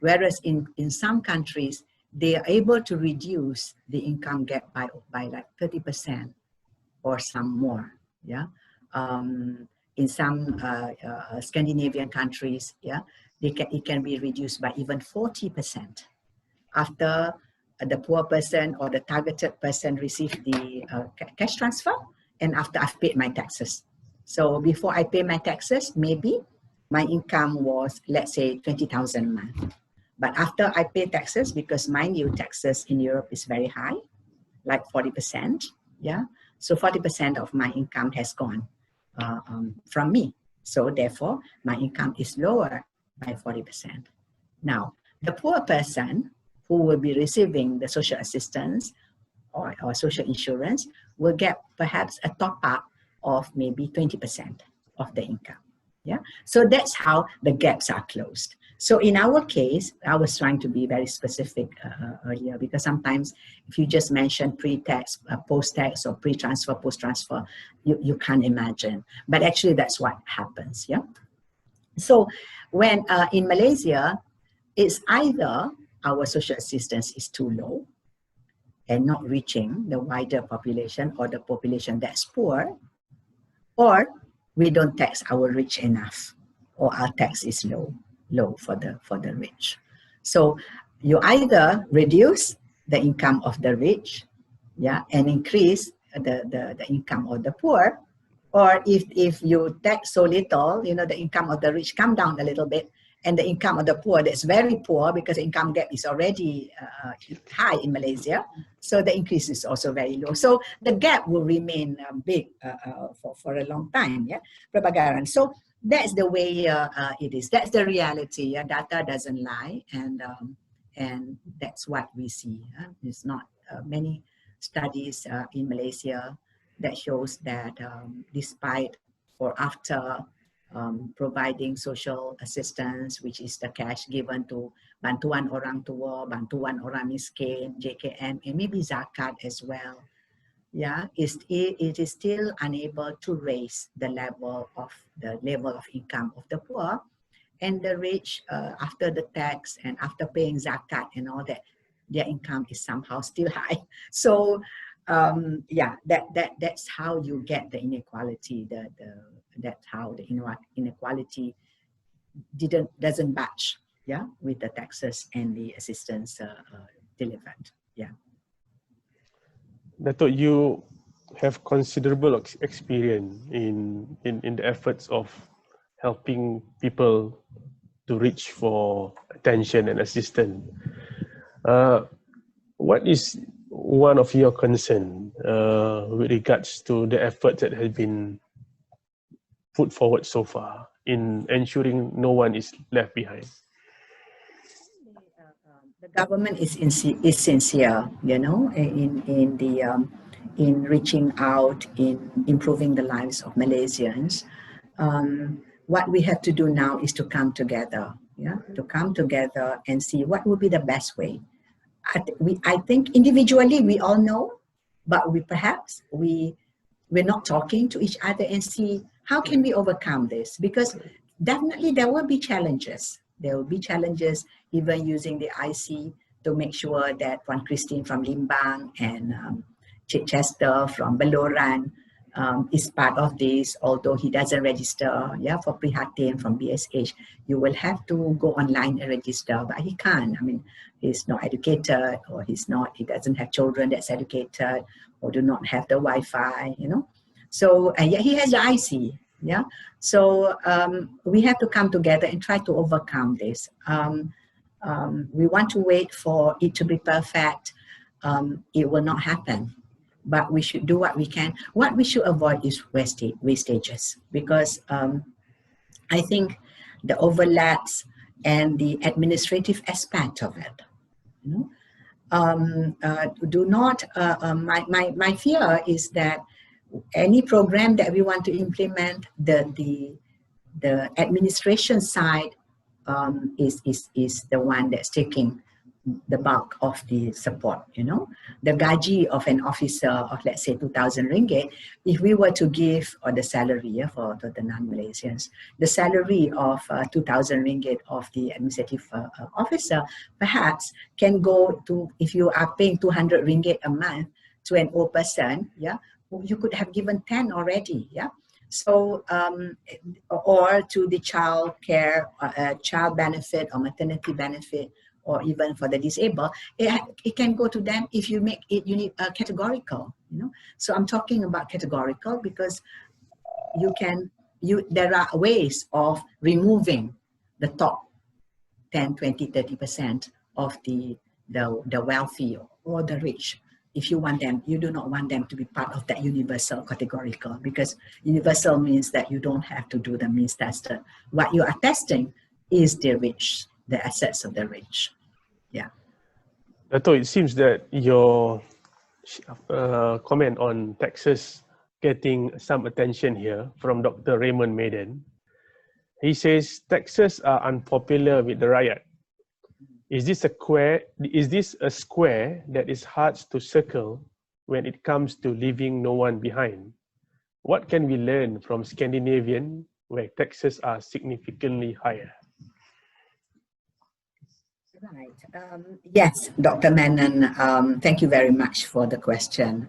Whereas in some countries, they are able to reduce the income gap by like 30% or some more. Yeah. In some Scandinavian countries, yeah, it can be reduced by even 40% after the poor person or the targeted person received the cash transfer and after I've paid my taxes. So before I pay my taxes, maybe my income was, let's say, 20,000 a month. But after I pay taxes, because mind you, taxes in Europe is very high, like 40%, yeah? So 40% of my income has gone from me. So therefore, my income is lower by 40%. Now, the poor person who will be receiving the social assistance or social insurance will get perhaps a top up of maybe 20% of the income. Yeah, so that's how the gaps are closed. So in our case, I was trying to be very specific earlier, because sometimes if you just mention pre-tax, post-tax, or pre-transfer, post-transfer, you can't imagine. But actually that's what happens, yeah? So when in Malaysia, it's either our social assistance is too low and not reaching the wider population or the population that's poor, or we don't tax our rich enough, or our tax is low for the rich. So you either reduce the income of the rich, yeah, and increase the income of the poor, or if you tax so little, you know, the income of the rich come down a little bit, and the income of the poor that's very poor, because the income gap is already high in Malaysia, so the increase is also very low. So the gap will remain big for a long time, yeah, Prabhakaran. So that's the way it is. That's the reality. Yeah? Data doesn't lie, and that's what we see. It's not many studies in Malaysia that shows that despite or after providing social assistance, which is the cash given to bantuan orang tua, bantuan orang miskin, JKM, and maybe zakat as well. Yeah, it is still unable to raise the level of income of the poor, and the rich after the tax and after paying zakat and all that, their income is somehow still high. So yeah, that's how you get the inequality. That's how the inequality doesn't match, yeah, with the taxes and the assistance delivered. Yeah. Datuk, you have considerable experience in the efforts of helping people to reach for attention and assistance. What is one of your concern with regards to the effort that has been put forward so far in ensuring no one is left behind? The government is sincere, you know, in reaching out, in improving the lives of Malaysians. What we have to do now is to come together, yeah, to come together and see what would be the best way. I think individually we all know, but we're not talking to each other and see how can we overcome this, because definitely there will be challenges. There will be challenges even using the IC to make sure that Puan Christine from Limbang and Chichester from Beloran, is part of this, although he doesn't register, yeah, for Prihatin from BSH. You will have to go online and register, but he can't. I mean, he's not educated, or he doesn't have children that's educated, or do not have the Wi-Fi, you know. So, and yet he has the IC, yeah. So we have to come together and try to overcome this. We want to wait for it to be perfect. It will not happen. But we should do what we can. What we should avoid is wastages, because I think the overlaps and the administrative aspect of it, you know, do not. My fear is that any program that we want to implement, the administration side is the one that's taking the bulk of the support, you know. The gaji of an officer of, let's say, 2,000 ringgit, if we were to give, or the salary for the non-Malaysians, the salary of 2,000 ringgit of the administrative officer perhaps can go to, if you are paying 200 ringgit a month to an old person, yeah, you could have given 10 already, yeah. So, or to the child care, child benefit or maternity benefit, or even for the disabled, it can go to them if you make it categorical, you know. So I'm talking about categorical because there are ways of removing the top 10, 20, 30% of the wealthy or the rich. If you want them, you do not want them to be part of that universal categorical, because universal means that you don't have to do the means tested. What you are testing is the rich, the assets of the rich. Yeah. Datuk, it seems that your comment on taxes getting some attention here from Dr. Raymond Maiden. He says taxes are unpopular with the riot. Is this a square that is hard to circle when it comes to leaving no one behind? What can we learn from Scandinavian, where taxes are significantly higher? Right. Yes, Dr. Menon, thank you very much for the question.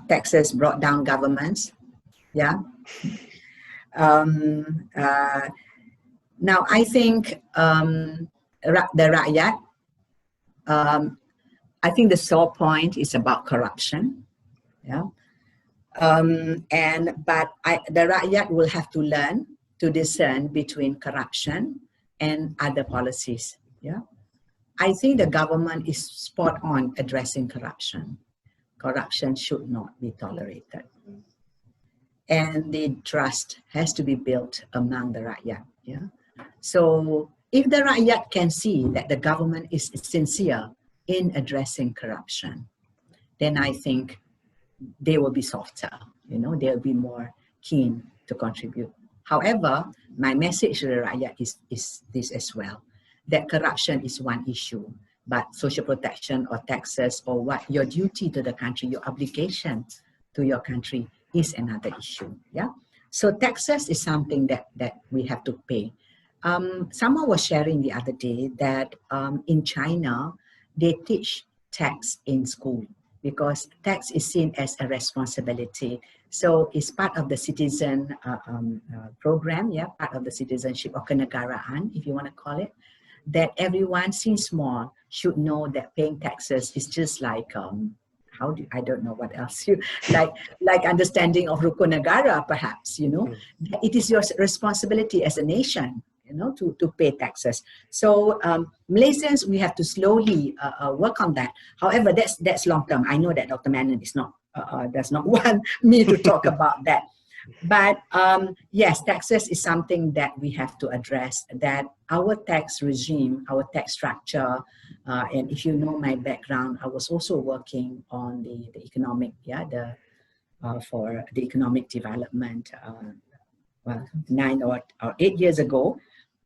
Taxes brought down governments. Yeah. Now, I think the rakyat, I think the sore point is about corruption. Yeah. But the rakyat will have to learn to discern between corruption and other policies. Yeah, I think the government is spot on addressing corruption. Corruption should not be tolerated, and the trust has to be built among the rakyat. Yeah, so if the rakyat can see that the government is sincere in addressing corruption, then I think they will be softer. You know, they'll be more keen to contribute. However, my message to the rakyat is this as well, that corruption is one issue, but social protection or taxes or what your duty to the country, your obligation to your country is another issue. Yeah. So taxes is something that we have to pay. Someone was sharing the other day that in China, they teach tax in school because tax is seen as a responsibility. So it's part of the citizen program, yeah, part of the citizenship or kenegaraan, if you want to call it, that everyone since small should know that paying taxes is just like, I don't know what else, like understanding of rukun negara, perhaps, you know, it is your responsibility as a nation, you know, to pay taxes. So Malaysians, we have to slowly work on that. However, that's long term. I know that Dr. Menon is not does not want me to talk about that. But yes, taxes is something that we have to address, that our tax regime, our tax structure, and if you know my background, I was also working on the economic, for the economic development 9 or 8 years ago.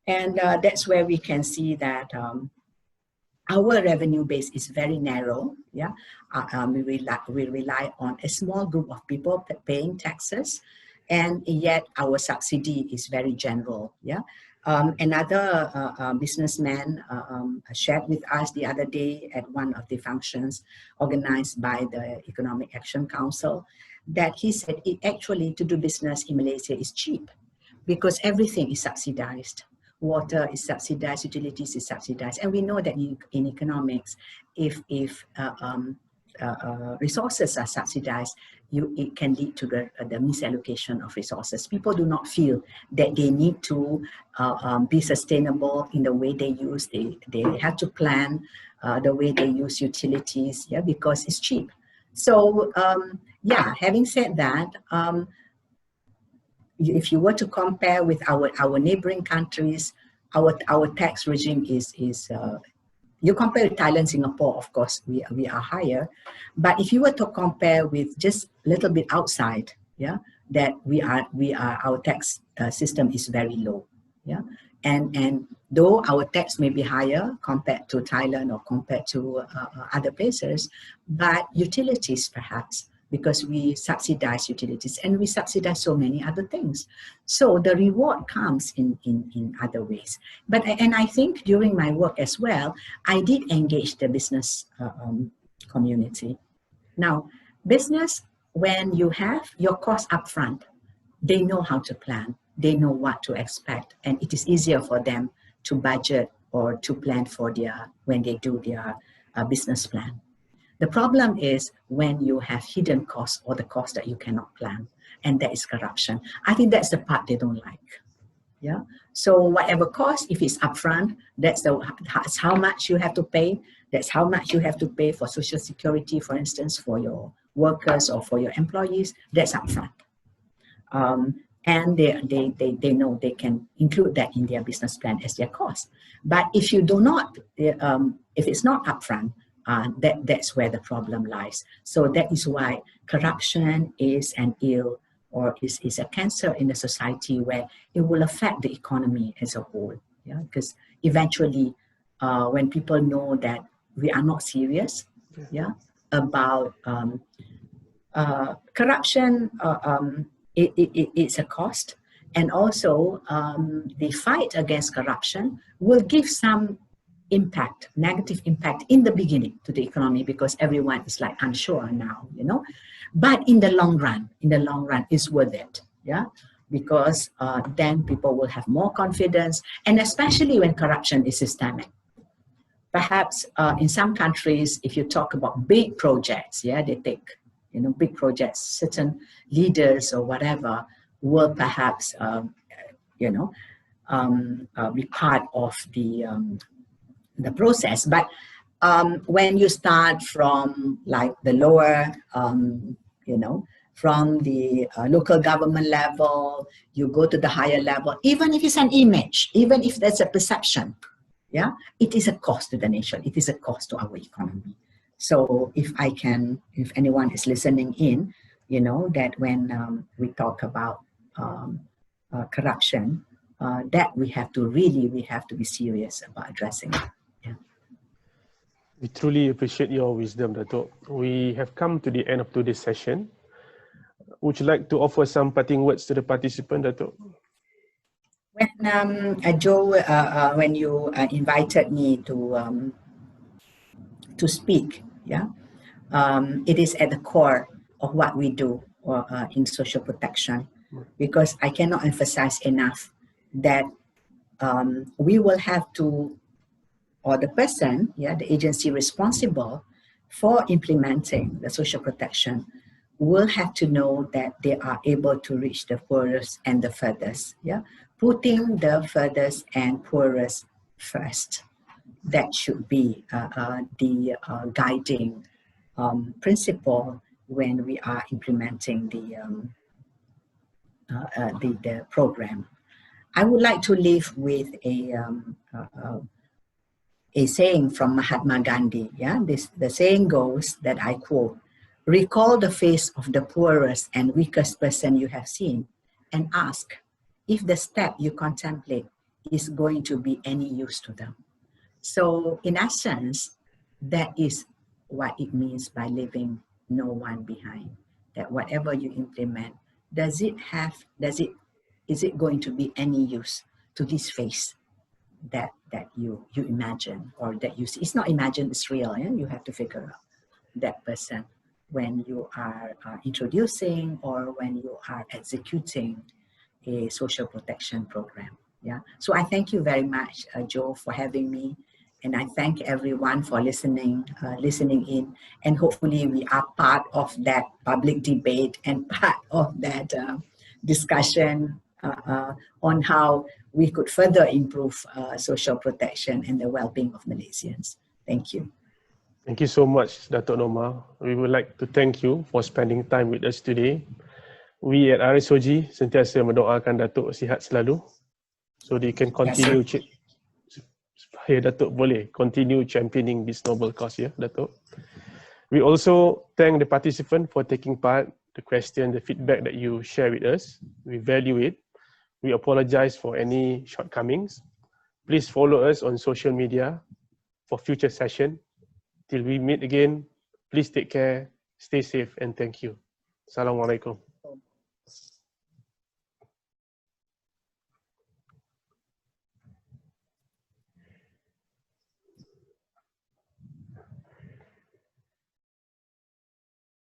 And that's where we can see that our revenue base is very narrow. Yeah, we rely on a small group of people paying taxes, and yet our subsidy is very general. Yeah, Another businessman shared with us the other day at one of the functions organized by the Economic Action Council that he said it actually to do business in Malaysia is cheap because everything is subsidized. Water is subsidized, utilities is subsidized, and we know that in economics, if resources are subsidized, it can lead to the misallocation of resources. People do not feel that they need to be sustainable in the way they use. They have to plan the way they use utilities, yeah, because it's cheap. So yeah, having said that, if you were to compare with our neighboring countries, our tax regime is you compare with Thailand, Singapore, of course, we are higher. But if you were to compare with just a little bit outside, yeah, that our tax system is very low, yeah. And though our tax may be higher compared to Thailand or compared to other places, but utilities perhaps, because we subsidize utilities and we subsidize so many other things. So the reward comes in other ways. But, and I think during my work as well, I did engage the business community. Now, business, when you have your cost upfront, they know how to plan, they know what to expect, and it is easier for them to budget or to plan for when they do their business plan. The problem is when you have hidden costs or the cost that you cannot plan, and that is corruption. I think that's the part they don't like. Yeah. So whatever cost, if it's upfront, that's how much you have to pay. That's how much you have to pay for Social Security, for instance, for your workers or for your employees. That's upfront. And they know they can include that in their business plan as their cost. But if you do not, if it's not upfront, that's where the problem lies. So that is why corruption is an ill or is a cancer in the society where it will affect the economy as a whole. Yeah, because eventually, when people know that we are not serious, yeah, about corruption, it's a cost, and also the fight against corruption will give some impact, negative impact in the beginning to the economy because everyone is like unsure now, you know. But in the long run, it's worth it, yeah, because then people will have more confidence, and especially when corruption is systemic. Perhaps in some countries, if you talk about big projects, yeah, they take, you know, big projects, certain leaders or whatever will perhaps, you know, be part of the process. But when you start from like the lower, you know, from the local government level, you go to the higher level, even if it's an image, even if there's a perception, yeah, it is a cost to the nation. It is a cost to our economy. So if anyone is listening in, you know, that when we talk about corruption, that we have to be serious about addressing it. Yeah. We truly appreciate your wisdom, Datuk. We have come to the end of today's session. Would you like to offer some parting words to the participant, Datuk? When Joe, when you invited me to speak, yeah, it is at the core of what we do in social protection, because I cannot emphasize enough that we will have to, or the person, yeah, the agency responsible for implementing the social protection will have to know that they are able to reach the poorest and the furthest, yeah, putting the furthest and poorest first. That should be the guiding principle when we are implementing the program. I would like to leave with a saying from Mahatma Gandhi. Yeah, the saying goes that I quote: "Recall the face of the poorest and weakest person you have seen, and ask if the step you contemplate is going to be any use to them." So in essence, that is what it means by leaving no one behind. That whatever you implement, is it going to be any use to this face that you imagine or that you see. It's not imagined, it's real. Yeah? You have to figure out that person when you are introducing or when you are executing a social protection program. Yeah. So I thank you very much, Joe, for having me. And I thank everyone for listening in. And hopefully we are part of that public debate and part of that discussion on how we could further improve social protection and the well-being of Malaysians. Thank you. Thank you so much, Datuk Norma. We would like to thank you for spending time with us today. We at RSOG sentiasa mendoakan Datuk sihat selalu so they can continue supaya Datuk boleh continue championing this noble cause, ya, Datuk. We also thank the participant for taking part, the question, the feedback that you share with us. We value it. We apologize for any shortcomings. Please follow us on social media for future session. Till we meet again, please take care, stay safe, and thank you. Assalamualaikum.